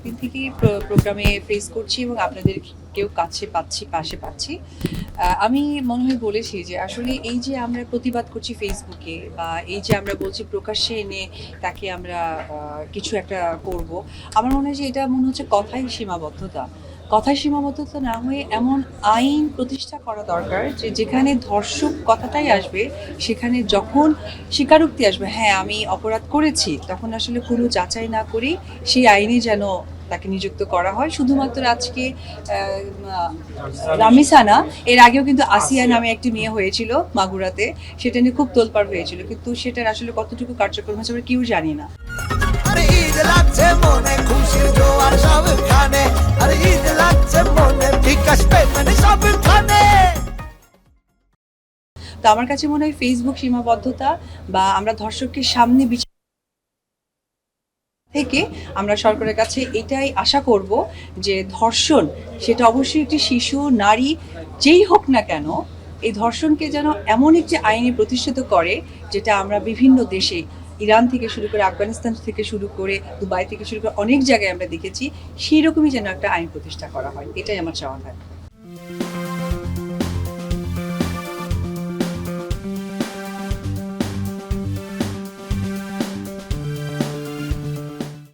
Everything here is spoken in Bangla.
অনেকদিন থেকেই প্রোগ্রামে ফেস করছি এবং আপনাদেরকেও কাছে পাচ্ছি, পাশে পাচ্ছি। আমি মনে হয় বলেছি যে আসলে এই যে আমরা প্রতিবাদ করছি ফেসবুকে বা এই যে আমরা বলছি প্রকাশ্যে এনে তাকে আমরা কিছু একটা করব, আমার মনে হয় যে এটা মনে হচ্ছে কথাই সীমাবদ্ধতা। কথায় সীমাবদ্ধতা না হয়ে এমন আইন প্রতিষ্ঠা করা দরকার যে যেখানে ধর্ষক কথাটাই আসবে, সেখানে যখন স্বীকারোক্তি আসবে হ্যাঁ আমি অপরাধ করেছি, তখন আসলে কোনো যাচাই না করেই সেই আইনে যেন তাকে নিযুক্ত করা হয়। শুধুমাত্র আজকে রামিসা না, এর আগেও কিন্তু আসিয়া নামে একটি মেয়ে হয়েছিল মাগুরাতে, সেটা নিয়ে খুব তোলপাড় হয়েছিল, কিন্তু সেটার আসলে কতটুকু কার্যক্রম হয়েছে আমরা কেউ জানি না। আরে ঈদ লাগছে মনে খুশির জোয়ার সবখানে, আরে ঈদ লাগছে মনে বিকাশ পেমেন্ট সবখানে। তো আমার কাছে মনে হয় ফেসবুক সীমাবদ্ধতা বা আমরা ধর্ষককে সামনে বিচার থেকে আমরা সরকারের কাছে এটাই আশা করব যে ধর্ষণ সেটা অবশ্যই একটি শিশু, নারী, যেই হোক না কেন, এই ধর্ষণকে যেন এমন একটি আইনে প্রতিষ্ঠিত করে যেটা আমরা বিভিন্ন দেশে, ইরান থেকে শুরু করে আফগানিস্তান থেকে শুরু করে দুবাই থেকে শুরু করে অনেক জায়গায় আমরা দেখেছি, সেই রকমই যেন একটা আইন প্রতিষ্ঠা করা হয়, এটাই আমার চাওয়া থাকে।